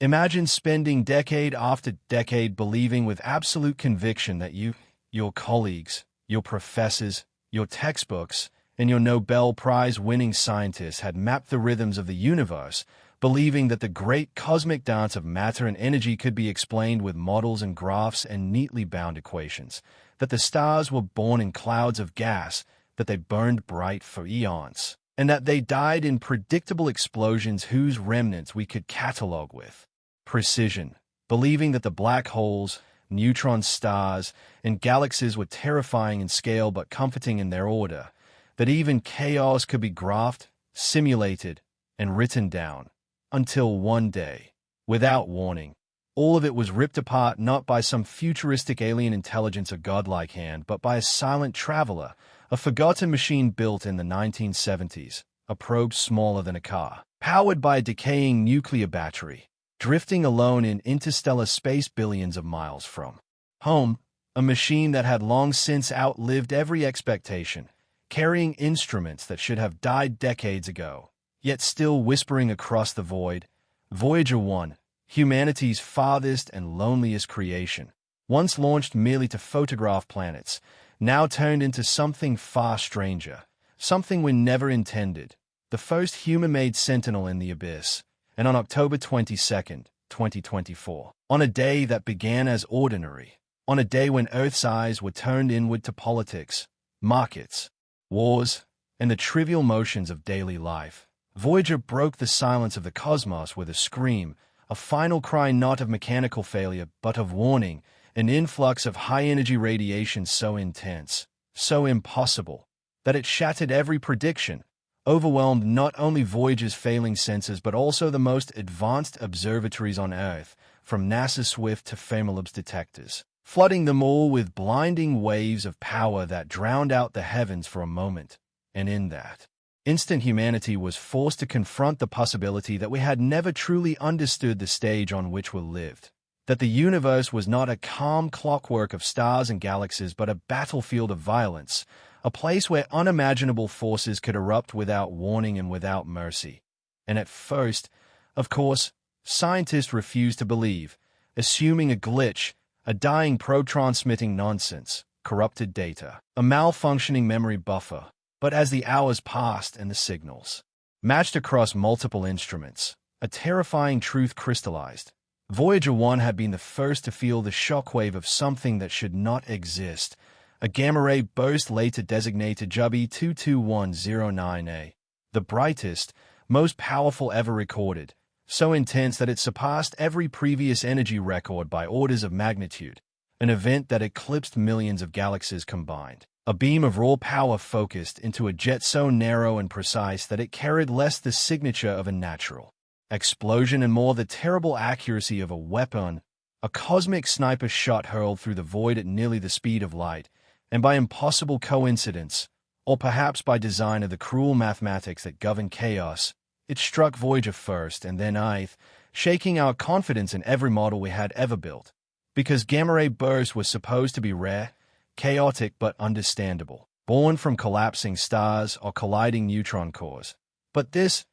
Imagine spending decade after decade believing with absolute conviction that you, your colleagues, your professors, your textbooks, and your Nobel Prize-winning scientists had mapped the rhythms of the universe, believing that the great cosmic dance of matter and energy could be explained with models and graphs and neatly bound equations, that the stars were born in clouds of gas, that they burned bright for eons, and that they died in predictable explosions whose remnants we could catalogue with precision, believing that the black holes, neutron stars, and galaxies were terrifying in scale but comforting in their order, that even chaos could be graphed, simulated, and written down, until one day, without warning, all of it was ripped apart not by some futuristic alien intelligence or godlike hand, but by a silent traveler, a forgotten machine built in the 1970s, a probe smaller than a car, powered by a decaying nuclear battery, drifting alone in interstellar space billions of miles from home, a machine that had long since outlived every expectation, carrying instruments that should have died decades ago, yet still whispering across the void. Voyager 1, humanity's farthest and loneliest creation, once launched merely to photograph planets, now turned into something far stranger, something we never intended, the first human-made sentinel in the abyss. And on October 22nd, 2024, on a day that began as ordinary, on a day when Earth's eyes were turned inward to politics, markets, wars, and the trivial motions of daily life, Voyager broke the silence of the cosmos with a scream, a final cry not of mechanical failure but of warning, an influx of high-energy radiation so intense, so impossible, that it shattered every prediction, overwhelmed not only Voyager's failing sensors but also the most advanced observatories on Earth, from NASA's Swift to Fermilab's detectors, flooding them all with blinding waves of power that drowned out the heavens for a moment. And in that instant, humanity was forced to confront the possibility that we had never truly understood the stage on which we lived, that the universe was not a calm clockwork of stars and galaxies but a battlefield of violence, a place where unimaginable forces could erupt without warning and without mercy. And at first, of course, scientists refused to believe, assuming a glitch, a dying probe transmitting nonsense, corrupted data, a malfunctioning memory buffer. But as the hours passed and the signals matched across multiple instruments, a terrifying truth crystallized. Voyager 1 had been the first to feel the shockwave of something that should not exist, a gamma-ray burst later designated JUBI 22109A, the brightest, most powerful ever recorded, so intense that it surpassed every previous energy record by orders of magnitude, an event that eclipsed millions of galaxies combined. A beam of raw power focused into a jet so narrow and precise that it carried less the signature of a natural explosion and more the terrible accuracy of a weapon, a cosmic sniper shot hurled through the void at nearly the speed of light, and by impossible coincidence, or perhaps by design of the cruel mathematics that govern chaos, it struck Voyager first and then Earth, shaking our confidence in every model we had ever built. Because gamma-ray bursts were supposed to be rare, chaotic but understandable, born from collapsing stars or colliding neutron cores. But this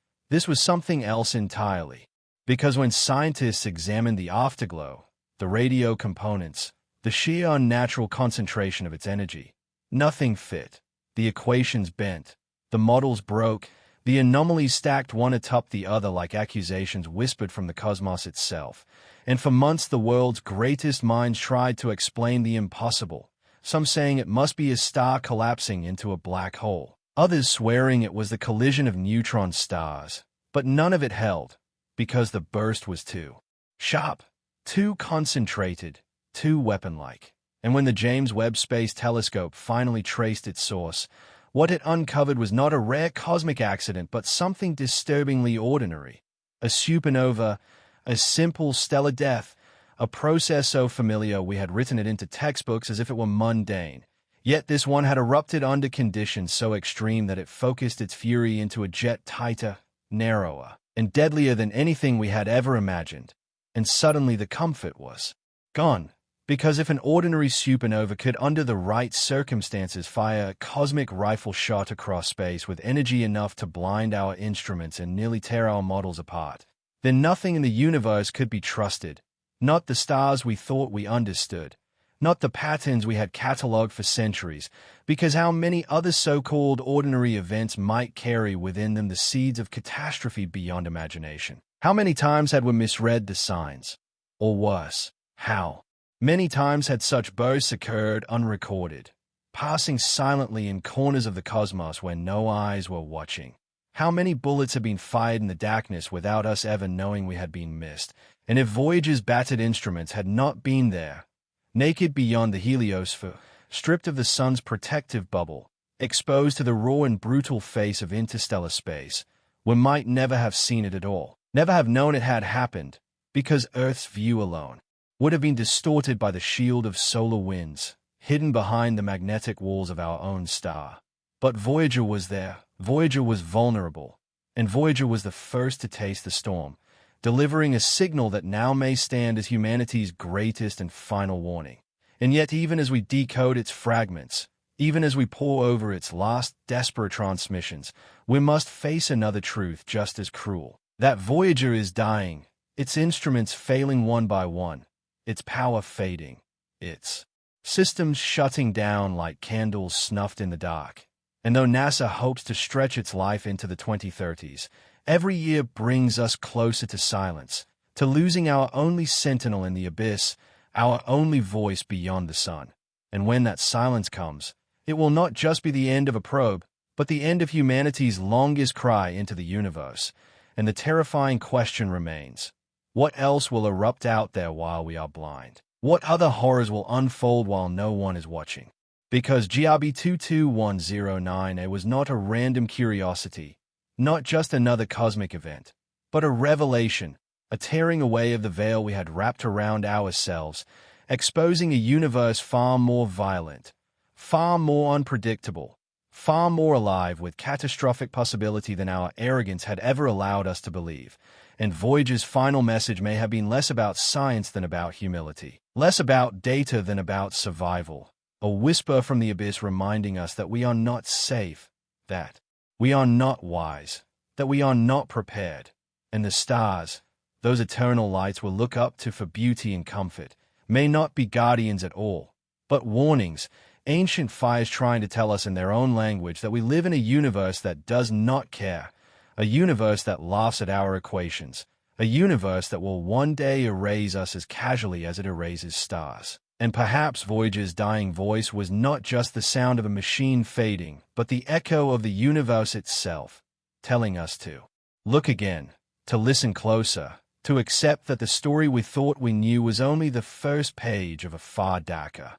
was something else entirely. Because when scientists examined the afterglow, the radio components, the sheer unnatural concentration of its energy, nothing fit. The equations bent, the models broke, the anomalies stacked one atop the other like accusations whispered from the cosmos itself. And for months the world's greatest minds tried to explain the impossible, some saying it must be a star collapsing into a black hole, others swearing it was the collision of neutron stars. But none of it held, because the burst was too sharp, too concentrated, too weapon-like. And when the James Webb Space Telescope finally traced its source, what it uncovered was not a rare cosmic accident but something disturbingly ordinary. A supernova, a simple stellar death, a process so familiar we had written it into textbooks as if it were mundane. Yet this one had erupted under conditions so extreme that it focused its fury into a jet tighter, narrower, and deadlier than anything we had ever imagined. And suddenly the comfort was gone. Because if an ordinary supernova could, under the right circumstances, fire a cosmic rifle shot across space with energy enough to blind our instruments and nearly tear our models apart, then nothing in the universe could be trusted. Not the stars we thought we understood. Not the patterns we had catalogued for centuries, because how many other so-called ordinary events might carry within them the seeds of catastrophe beyond imagination? How many times had we misread the signs? Or worse, how many times had such bursts occurred unrecorded, passing silently in corners of the cosmos where no eyes were watching? How many bullets had been fired in the darkness without us ever knowing we had been missed? And if Voyager's battered instruments had not been there, naked beyond the heliosphere, stripped of the sun's protective bubble, exposed to the raw and brutal face of interstellar space, we might never have seen it at all, never have known it had happened, because Earth's view alone would have been distorted by the shield of solar winds, hidden behind the magnetic walls of our own star. But Voyager was there, Voyager was vulnerable, and Voyager was the first to taste the storm, delivering a signal that now may stand as humanity's greatest and final warning. And yet, even as we decode its fragments, even as we pore over its last desperate transmissions, we must face another truth just as cruel. That Voyager is dying, its instruments failing one by one, its power fading, its systems shutting down like candles snuffed in the dark. And though NASA hopes to stretch its life into the 2030s, every year brings us closer to silence, to losing our only sentinel in the abyss, our only voice beyond the sun. And when that silence comes, it will not just be the end of a probe, but the end of humanity's longest cry into the universe. And the terrifying question remains, what else will erupt out there while we are blind? What other horrors will unfold while no one is watching? Because GRB 22109A was not a random curiosity, not just another cosmic event, but a revelation, a tearing away of the veil we had wrapped around ourselves, exposing a universe far more violent, far more unpredictable, far more alive with catastrophic possibility than our arrogance had ever allowed us to believe. And Voyager's final message may have been less about science than about humility, less about data than about survival, a whisper from the abyss reminding us that we are not safe, that we are not wise, that we are not prepared, and the stars, those eternal lights we'll look up to for beauty and comfort, may not be guardians at all, but warnings, ancient fires trying to tell us in their own language that we live in a universe that does not care, a universe that laughs at our equations, a universe that will one day erase us as casually as it erases stars. And perhaps Voyager's dying voice was not just the sound of a machine fading, but the echo of the universe itself, telling us to look again, to listen closer, to accept that the story we thought we knew was only the first page of a far darker,